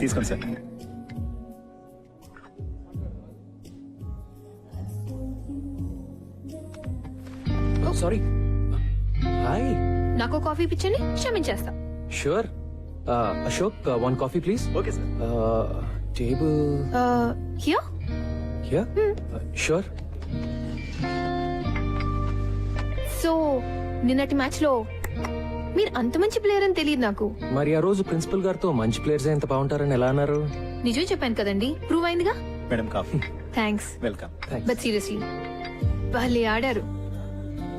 తీసుకోండి sir. Sorry. Hi. నాకు coffee పిచ్చని క్షమించేస్తా. Sure. Ashok, one coffee please. Okay sir. Table here. Here. Sure. So నిన్నటి మ్యాచ్ లో మీరు అంత మంచి ప్లేయర్ అని తెలియదు నాకు. మరి ఆ రోజు ప్రిన్సిపల్ గారితో మంచి ప్లేయర్స్ ఎంత బాగుంటారని ఎలా అన్నారు? నిజం చెప్పాను కదండి, ప్రూవ్ అయిందిగా. Madam coffee. Thanks. Welcome. But seriously వాళ్ళే ఆడారు,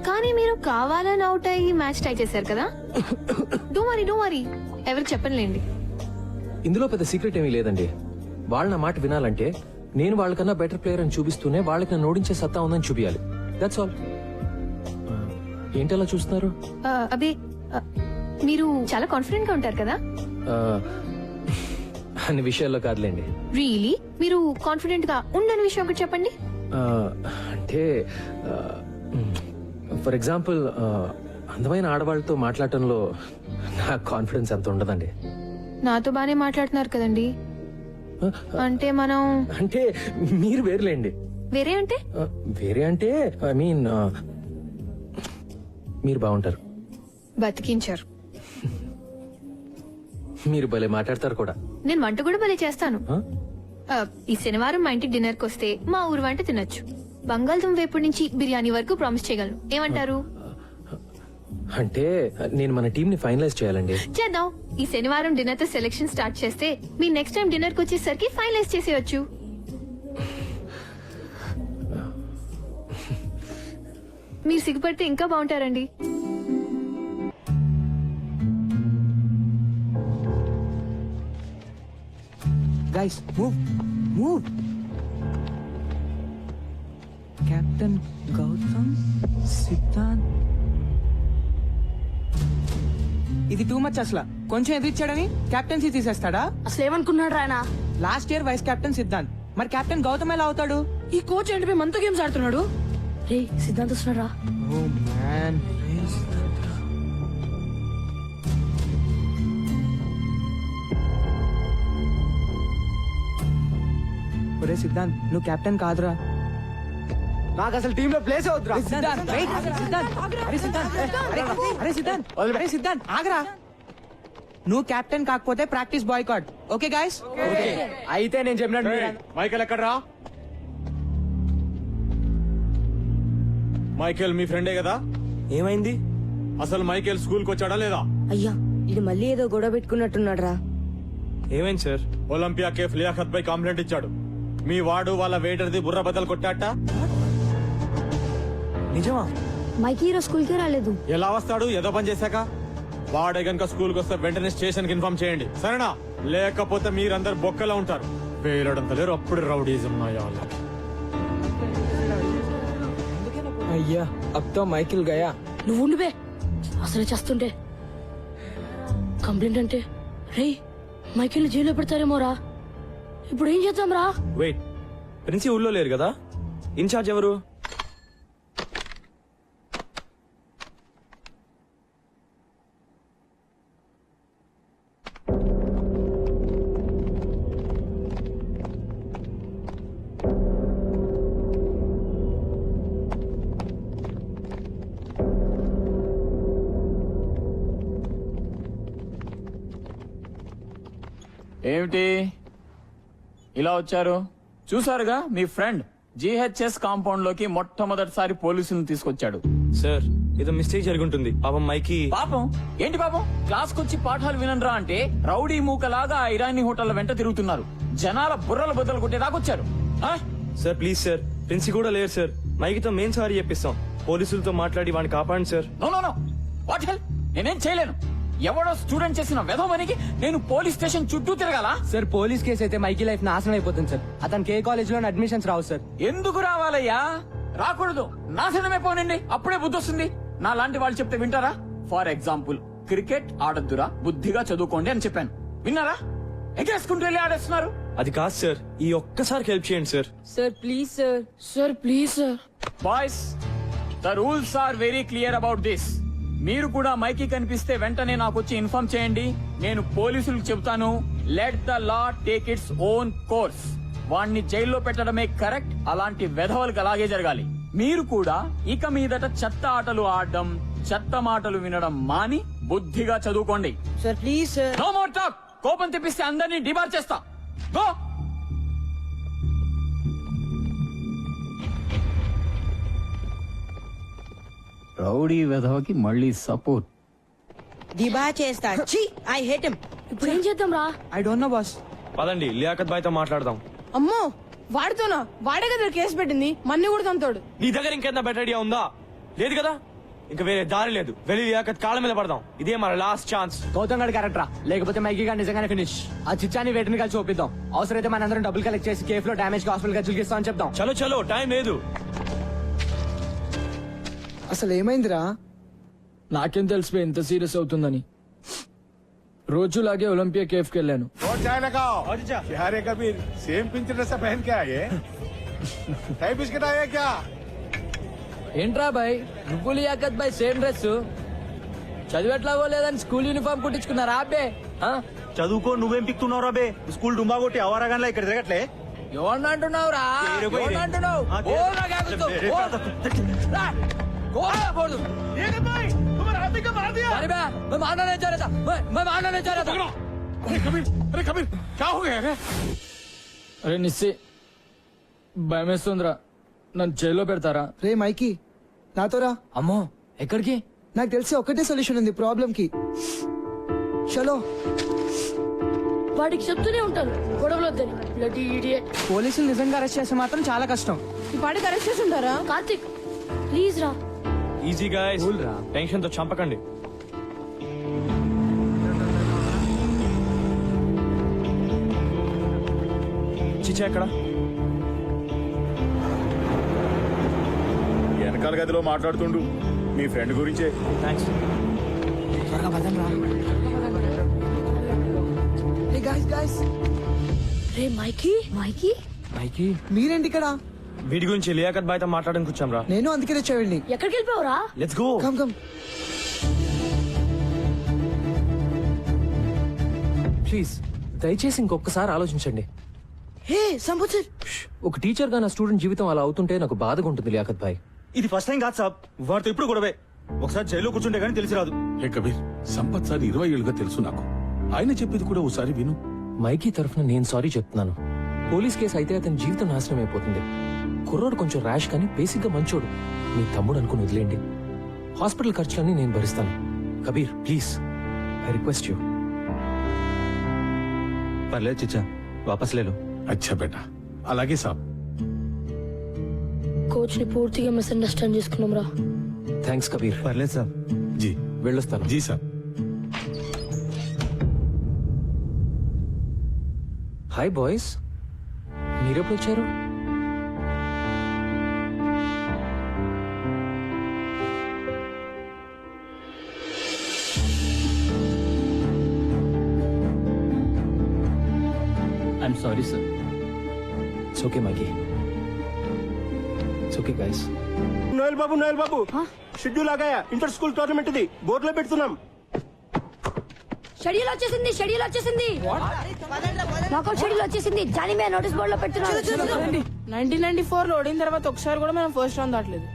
కానీ మీరు కావాలని అవుట్ అయ్యి మ్యాచ్ టై చేశారు కదా. డోంట్ వరీ ఎవరికి చెప్పనులేండి. ఇందులో పెద్ద సీక్రెట్ ఏమీ లేదండి. వాళ్ళ నా మాట వినాలంటే నేను వాళ్ళకన్నా బెటర్ ప్లేయర్ అని చూపిస్తూనే వాళ్ళకి నన్ను ఓడించే సత్తా ఉందని చూపించాలి. That's all. ఏంటలా చూస్తున్నారు? అదే మీరు చాలా కాన్ఫిడెంట్ గా ఉంటారు కదా. అన్ని విషయాల్లో కాదులేండి. రియలీ మీరు కాన్ఫిడెంట్ గా ఉండని విషయం ఒకటి చెప్పండి. అంటే ఫర్ ఎగ్జాంపుల్ అందమైన ఆడవాళ్ళతో మాట్లాడటంలో నా కాన్ఫిడెన్స్ అంత ఉండదండి. నాతో బానే మాట్లాడుతున్నారు కదండి. అంటే మనం అంటే మీరు వేరులేండి. వేరే అంటే వేరే అంటే ఐ మీన్ మీరు బాగుంటారు. బతికించారు. మీరు భలే మాట్లాడతారు కూడా. నేను వంట కూడా భలే చేస్తాను. Huh? ఈ శనివారం మా ఇంటికి డిన్నర్ కి వస్తే మా ఊరు వంట తినొచ్చు. బంగాళదుంప వేపుడు నుంచి బిర్యానీ వరకు ప్రామిస్ చేయగలను. ఏమంటారు? అంటే నేను మన టీం ని ఫైనలైజ్ చేయాలండి. చేద్దాం. ఈ శనివారం డిన్నర్ తో సెలెక్షన్ స్టార్ట్ చేస్తే మీ నెక్స్ట్ టైం డిన్నర్ కి వచ్చేసరికి ఫైనలైజ్ చేసేయచ్చు. మీరు సిగ్గుపడితే ఇంకా బాగుంటారండి. Guys, move. Captain Gautam, Siddhant. ఇది టూ మచ్ అసలు. కొంచెం ఎదిరిచ్చాడని కెప్టెన్సీ తీసేస్తాడా? అసలు ఏమనుకున్నాడు రాయన? Last year vice captain Siddhant, మరి కెప్టెన్ గౌతమ్ ఎలా అవుతాడు? ఈ కోచ్ ఏంటి మనతో గేమ్స్ ఆడుతున్నాడు? రే సిద్ధాంత్ వస్తున్నాడు రా. Oh man. ఒరే సిద్ధాంత్, నువ్వు కెప్టెన్ కాదురా. నాకు అసలు టీమ్ లో ప్లేస్ అవుతురా. అరే సిద్ధాంత్ ఆగరా. నువ్వు కెప్టెన్ కాకపోతే ప్రాక్టీస్ బాయ్కాట్. Okay guys? అయితే నేను చెప్పినట్టు మైకేల్ ఎక్కడ్రా? మైకేల్ మీ ఫ్రెండే కదా? ఏమైంది? అసలు మైకేల్ స్కూల్ కి వచ్చాడా లేదా? అయ్యా ఇది మళ్ళీ ఏదో గొడవ పెట్టుకున్నట్టున్నాడు రా. ఏమైంది సార్? ఒలింపియా కేఫ్ లియాఖత్ పై కంప్లైంట్ ఇచ్చాడు. మీ వాడు వాళ్ళ వెయిటర్ది బుర్ర బద్దలు కొట్టాట. నిజమా? మైకి హీరో స్కూల్ కి రాలేదు. ఎలా వస్తాడు? ఏదో పని చేశాక. వాడే గనుక స్కూల్ కి వస్తే వెంటనే స్టేషన్ కి ఇన్ఫార్మ్ చేయండి, సరేనా? లేకపోతే మీరందరు బొక్కలా ఉంటారు. వేలడంత లేరు, అప్పుడు రౌడీజం. అయ్యా అబ్ తో మైకిల్ గయా. నువ్వు ఉండిపే, అసలు చేస్తుంటే కంప్లైంట్ అంటే రే మైకిల్ జైల్లో పెడతారేమోరా. ఇప్పుడు ఏం చేద్దాం రా? వెయిట్, ప్రిన్సి ఊళ్ళో లేరు కదా? ఇన్ఛార్జ్ ఎవరు? ఏమిటి ఇలా వచ్చారు? చూసారుగా మీ ఫ్రెండ్ జీహెచ్ఎస్ కాంపౌండ్ లోకి మొట్టమొదటిసారి పోలీసులను తీసుకొచ్చాడు. సార్ ఏదో మిస్టేక్ జరుగుంటుంది. పాపం మైకి. పాపం ఏంటి పాపం? క్లాస్ కొచ్చి పాఠాలు వినరా అంటే రౌడీ మూకలాగా ఆ ఇరానీ హోటల్ వెంట తిరుగుతున్నారు. జనాల బుర్రల బద్దలు కొట్టేదాకొచ్చారు. సార్ ప్లీజ్ సార్, ప్రిన్సి కూడా లేరు సార్. మైకితో మేం సారీ చెప్పిస్తాం. పోలీసులతో మాట్లాడి వాడిని కాపాడండి sir. No no no, what hell? నేనేం చేయలేను. ఎవడో స్టూడెంట్ చేసిన వెధవనికి నేను పోలీస్ స్టేషన్ చుట్టూ తిరగాల? సార్ పోలీస్ కేసు అయితే మైకి లైఫ్ నాశనం అయిపోతుంది సార్. అతనికి ఏ కాలేజ్ లో అడ్మిషన్స్ రావు సార్. ఎందుకు రావాలయ్యా? రాకూడదు. నాశనమే పోనండి, అప్పుడే బుద్ధి వస్తుంది. నా లాంటి వాళ్ళు చెప్తే వింటారా? ఫర్ ఎగ్జాంపుల్, క్రికెట్ ఆడద్దురా, బుద్ధిగా చదువుకోండి అని చెప్పాను. విన్నారా? ఎగేసుకుంటూ వెళ్ళి ఆడేస్తున్నారు. అది కాదు సార్, ఈ ఒక్కసారి హెల్ప్ చేయండి sir. Sir please sir. Sir please sir. Boys, the rules are very clear about this. మీరు కూడా మైకి కనిపిస్తే వెంటనే నాకు వచ్చి ఇన్ఫార్మ్ చేయండి. నేను పోలీసులకు చెబుతాను, let the law take its own course. వాణ్ణి జైల్లో పెట్టడమే కరెక్ట్. అలాంటి వెధవలకు అలాగే జరగాలి. మీరు కూడా ఇక మీదట చెత్త ఆటలు ఆడడం, చెత్త మాటలు వినడం మాని బుద్ధిగా చదువుకోండి. Sir please sir. No more talk. కోపం తెప్పిస్తే అందరినీ డిబార్ చేస్తా. గో. రౌడీ వెధవకి మళ్ళీ సపోర్ట్. దిబా చేస్తా. ఛీ, ఐ హేట్ హిమ్. ఇప్పుడు ఏం చేద్దాం రా? I don't know boss. పదండి లియాకత్ బాయ్ తో మాట్లాడదాం. అమ్మో వాడితోనా? వాడే కదా కేసు పెట్టింది, మన్ని కూడా తంతాడు. నీ దగ్గర ఇంకేదైనా బెటర్ ఐడియా ఉందా? లేదు కదా, ఇంకా వేరే దారి లేదు. వెళ్ళి లియాకత్ కాళ్ళ మీద పడదాం. ఇదే మన లాస్ట్ ఛాన్స్. గౌతమ్ గడ్ క్యారెక్టరా, లేకపోతే మైకీ గారు నిజంగానే ఫినిష్. ఆ చిచ్చాని వేటిని కలిసి ఒప్పిద్దాం. అవసరమైతే మనందరం డబ్బులు కలెక్ట్ చేసి కేఫ్ లో డామేజ్ హాస్పిటల్ ఖర్చులు ఇస్తామని చెప్దాం. చలో చలో, టైం లేదు. అసలు ఏమైందిరా? నాకేం తెలిసిపోయి ఇంత సీరియస్ అవుతుందని. రోజులాగే ఒలింపియా కేఫ్ కి వెళ్ళాను. और चाय लगाओ। क्या रे कबीर, सेम पिंच ड्रेस पहन के आए? टाई बिस्किट आया क्या? ఏంట్రా బాయ్, నువ్వు లియాకత్ బాయ్ సేమ్ డ్రెస్? చదివేట్లాగో లేదని స్కూల్ యూనిఫామ్ కుట్టించుకున్నారా అబ్బే? చదువుకో, నువ్వేం పిక్తున్నావు రాబే? స్కూల్ డుమ్మా కొట్టి అవరాగానే ఇక్కడ తిరగట్లే. ఎవరిని అంటున్నావు రా? ఎవరిని అంటున్నావు? ఓ నాకే గుర్తు. ఓ. రా. కోపడకూడదు. अरे मैं मारना नहीं चाह रहा था. मैं मारना नहीं चाह रहा था. अरे कबीर क्या हो गया? అరే నిస్సి, భయమేస్తుందిరా. నన్ను జైల్లో పెడతారా? రే మైకీ, నాతో రా. అమ్మో, ఎక్కడికి? నాకు తెలిసి ఒకటే సొల్యూషన్ ఉంది ప్రాబ్లం కి. చలో. వాడికి చెప్తూనే ఉంటాను గొడవలు వద్దని. Bloody idiot. పోలీసులు నిజంగా అరెస్ట్ చేస్తే మాత్రం చాలా కష్టం. ఈ పాటికి అరెస్ట్ చేసి ఉంటారా? కార్తిక్ ప్లీజ్ రా. ఈజీ గాయ్స్, టెన్షన్ తో చంపకండి. చిచ్చా ఎక్కడ? వెనకాల గదిలో మాట్లాడుతుండు మీ ఫ్రెండ్ గురించే. థ్యాంక్స్. త్వరగా పదం రా. రే గాయ్స్, రే మైకీ. మైకీ మైకి, మీరేంటి ఇక్కడ? వీడి గురించి లియాకత్ బాయ్ తో మాట్లాడడానికి వచ్చాం రా. నేను అందుకే తెచ్చేవాడిని. ఎక్కడికి వెళ్ళిపోవరా? Let's go. Come come. Please దయచేసి ఇంకొకసారి ఆలోచించండి. హే సంబుచర్, ఒక టీచర్ గా నా స్టూడెంట్ జీవితం అలా అవుతుంటే నాకు బాధగా ఉంటుంది లియాకత్ భాయ్. ఇది ఫస్ట్ టైం కాదు సాబ్, వాడితో ఇప్పుడు గొడవే. ఒకసారి జైల్లో కూర్చుంటే గానీ తెలిసి రాదు. హే కబీర్, సంపత్ సార్ 20 ఏళ్ళుగా తెలుసు నాకు. ఆయన చెప్పేది కూడా ఒకసారి విను. మైకీ తరఫున నేను సారీ చెప్తున్నాను. పోలీస్ కేసు అయితే అతని జీవితం నాశనం అయిపోతుంది. కుర్రోడు కొంచెం ర్యాష్ కానీ బేసిక్ గా మంచోడు. మీ తమ్ముడు అనుకుని వదిలేండి. హాస్పిటల్ ఖర్చులన్నీ నేను భరిస్తాను. Kabir please, I request you. పర్లేదు చిచ్చా, వాపస్ లేలో. అచ్చా బేటా, అలాగే సాబ్. కోచ్ ని పూర్తిగా మిస్అండర్స్టాండ్ చేసుకున్నాం రా. థ్యాంక్స్ కబీర్. పర్లేదు సాబ్. జీ వెళ్ళొస్తాను. జీ సాబ్. హాయ్ బాయ్స్, మీరెప్పుడు వచ్చారు? I'm sorry sir. It's okay Mikey, it's okay guys. Noel బాబు షెడ్యూల్ ఆగాయా? ఇంటర్ స్కూల్ టోర్నమెంట్ ఇది బోర్డులో పెడుతున్నాం. షెడ్యూల్ వచ్చేసింది. నాకౌట్ షెడ్యూల్ వచ్చేసింది. జానీ మే నోటీస్ బోర్డు లో పెడుతున్నాను. 1994 లో ఓడిన తర్వాత ఒకసారి కూడా మనం ఫస్ట్ రౌండ్ దాటలేదు.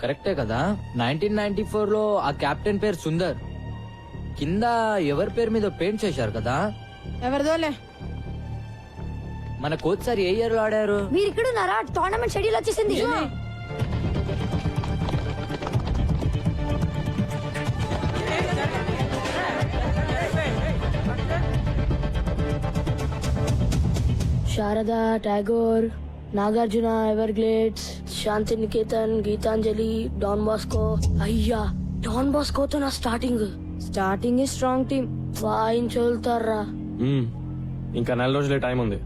కరెక్టే కదా. 1994 లో ఆ కెప్టెన్ పేరు సుందర్. కింద ఎవరి పేరు మీద పెయింట్ చేశారు కదా. ఎవరిదోలే. మన కోచ్ సార్ ఏ ఇయర్ లో ఆడారు? మీరు ఇక్కడ ఉన్నారా? టోర్నమెంట్ షెడ్యూల్ వచ్చేసింది. శారదా, టాగోర్, నాగార్జున, ఎవర్గ్లేడ్స్, శాంతి నికేతన్, గీతాంజలి, డాన్ బాస్కో. అయ్యా, డాన్ బాస్కోతో నా స్టార్టింగ్ స్ట్రాంగ్ టీమ్. వాయించోల్తారా. ఇంకా 4 రోజులే టైం ఉంది.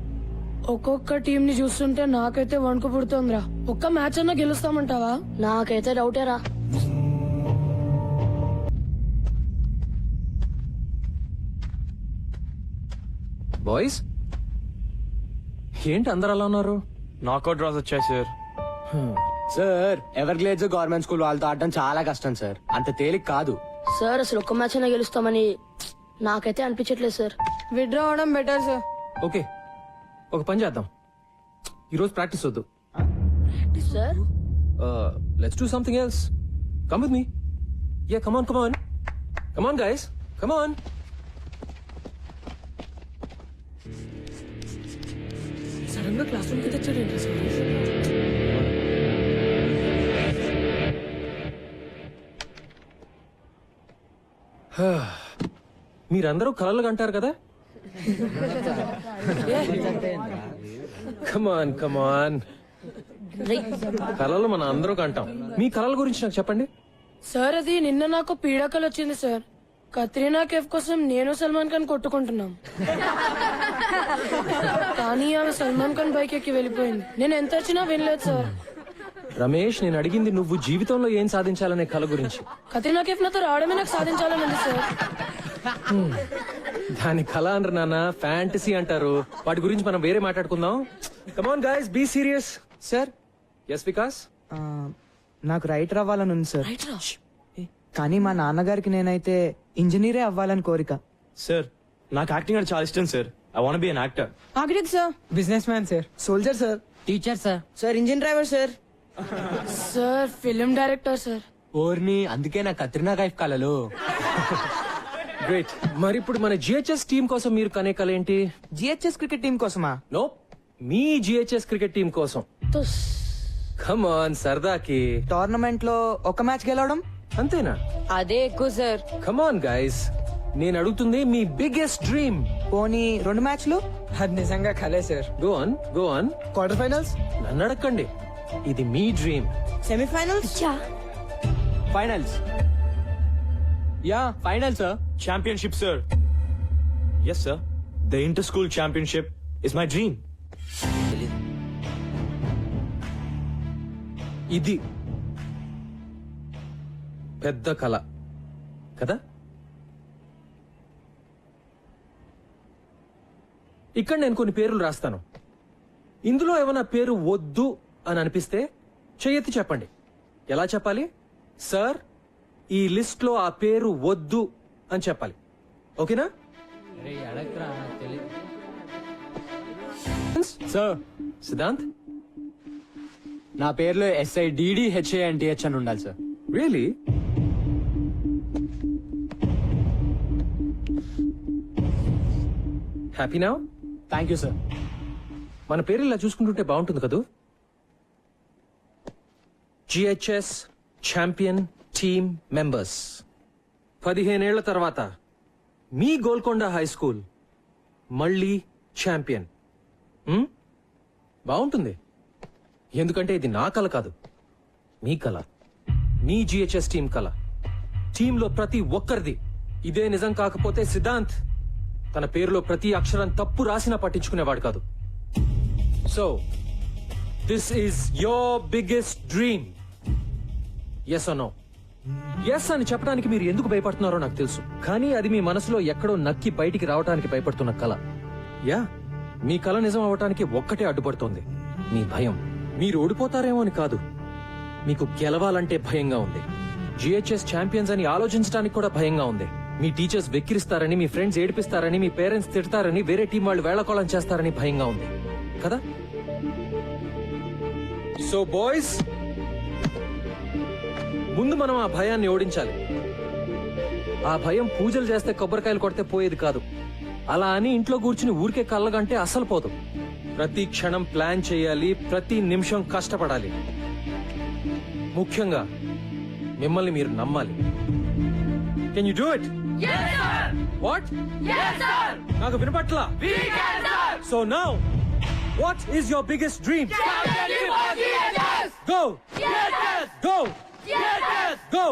ఒక్కొక్క టీం ని చూస్తుంటే నాకైతే వణుకు పుడుతోందిరా. ఒక్క మ్యాచ్ అన్నా గెలుస్తామంటావా? నాకైతే డౌటేరా. బాయ్స్, ఏంటి అందరు అలా ఉన్నారు? నాకౌట్ డ్రాస్ వచ్చాయి sir. Sir, Everglades government school వాళ్ళతో ఆడడం చాలా కష్టం సార్. అంత తేలిక కాదు. సార్ అసలు ఒక్క మ్యాచ్ అయినా గెలుస్తామని నాకైతే అనిపించట్లేదు సార్. విత్డ్రా అవడం బెటర్ సార్. ఓకే, ఒక పని చేద్దాం. ఈరోజు ప్రాక్టీస్ వద్దు. Sir let's do something else. Come with me. Yeah, come on, come on, come on guys, come on. Sudden గా క్లాస్ రూమ్ కి తెచ్చాడు ఏంటి సార్? మీరందరూ కలలు కంటారు కదా? కమాన్ కమాన్, కలలు మన అందరూ కంటాం. మీ కలల గురించి నాకు చెప్పండి. సార్ అది నిన్న నాకు పీడాకలు వచ్చింది సార్. కత్రీనా కేఫ్ కోసం నేను సల్మాన్ ఖాన్ కొట్టుకుంటున్నాం. కానీ ఆమె సల్మాన్ ఖాన్ బైక్ ఎక్కి వెళ్ళిపోయింది. నేను ఎంత వచ్చినా వినలేదు సార్. రమేష్, నేను అడిగింది నువ్వు జీవితంలో ఏం సాధించాలనే కల గురించి. కత్రీనా కేఫ్ నాతో రావడమే నాకు సాధించాలని ఉంది సార్. దాని కళ అనరు నాన్న, ఫ్యాంటసీ అంటారు. వాటి గురించి మనం వేరే మాట్లాడుకుందాం. Come on guys, be serious. Sir, yes Vikas. నాకు రైటర్ అవ్వాలని ఉంది సార్. కానీ మా నాన్నగారికి నేనైతే ఇంజనీరే అవ్వాలని కోరిక. సార్, నాకు యాక్టింగ్ అంటే చాలా ఇష్టం sir. I want be an actor. Architect sir. Business man sir. Soldier sir. Teacher sir. Sir engine driver sir. Sir film director sir. ఓర్ని, అందుకే నా కత్రినా కైఫ్ కలలు. గ్రేట్. మరి ఇప్పుడు మన జిహెచ్ఎస్ టీం కోసం మీరు కనే కల ఏంటి? జిహెచ్ఎస్ క్రికెట్ టీం కోసమా? నో, మీ జిహెచ్ఎస్ క్రికెట్ టీం కోసం. కమ్ ఆన్, సరదాకి. టోర్నమెంట్ లో ఒక మ్యాచ్ గెలవడం అంతేనా? అదే ఎక్కువ సార్. కమ్ ఆన్ గైస్, నేను అడుగుతుంది మీ బిగ్గెస్ట్ డ్రీమ్. పోనీ 2 మ్యాచ్లు? అది నిజంగా కలే సార్. Go on, go on. Quarter finals. నన్ను అడగండి, ఇది మీ dream. Semifinals. Finals. Yeah, final sir. Championship, sir. Yes, sir. The inter-school championship is my dream. ఇది పెద్ద కళ కదా? ఇక్కడ నేను కొన్ని పేర్లు రాస్తాను. ఇందులో ఏమైనా పేరు వద్దు అని అనిపిస్తే చెయ్యెత్తి చెప్పండి. ఎలా చెప్పాలి? సార్, ఈ లిస్ట్ లో ఆ పేరు వద్దు అని చెప్పాలి. ఓకేనా? సార్, సిద్ధాంత్, నా పేరులో SIDDHANTH అని ఉండాలి sir. Really? Happy now? Thank you sir. మన పేరు ఇలా చూసుకుంటుంటే బాగుంటుంది కదూ? GHS champion team members. 15 ఏళ్ల తర్వాత మీ గోల్కొండ హై స్కూల్ మళ్ళీ ఛాంపియన్. బాగుంటుంది, ఎందుకంటే ఇది నా కల కాదు, మీ కల, మీ జిహెచ్ఎస్ టీం కల. టీంలో ప్రతి ఒక్కరిది. ఇదే నిజం కాకపోతే సిద్ధాంత్ తన పేరులో ప్రతి అక్షరం తప్పు రాసినా పట్టించుకునేవాడు కాదు. So this is your biggest dream. Yes or no? Yes అని చెప్పడానికి మీరు ఎందుకు భయపడుతున్నారో నాకు తెలుసు, కానీ అది మీ మనసులో ఎక్కడో నక్కి బయటికి రావడానికి భయపడుతున్న కల. యా, మీ కల నిజం అవటానికి ఒక్కటే అడ్డుపడుతోంది, మీ భయం. మీరు ఓడిపోతారేమో అని కాదు, మీకు గెలవాలంటే భయంగా ఉంది. జిహెచ్ఎస్ ఛాంపియన్స్ అని ఆలోచించడానికి కూడా భయంగా ఉంది. మీ టీచర్స్ వెక్కిరిస్తారని, మీ ఫ్రెండ్స్ ఏడిపిస్తారని, మీ పేరెంట్స్ తిడతారని, వేరే టీం వాళ్ళు వేళకోళం చేస్తారని భయంగా ఉంది కదా? సో బాయ్స్, ముందు మనం ఆ భయాన్ని ఓడించాలి. ఆ భయం పూజలు చేస్తే కొబ్బరికాయలు కొడితే పోయేది కాదు. అలా అని ఇంట్లో కూర్చుని ఊరికే కళ్ళగంటే అస్సలు పోదు. ప్రతి క్షణం ప్లాన్ చేయాలి, ప్రతి నిమిషం కష్టపడాలి. ముఖ్యంగా మిమ్మల్ని మీరు నమ్మాలి. Can you do it? What? నాకు వినపట్లా. So now what is your biggest dream? Go go go.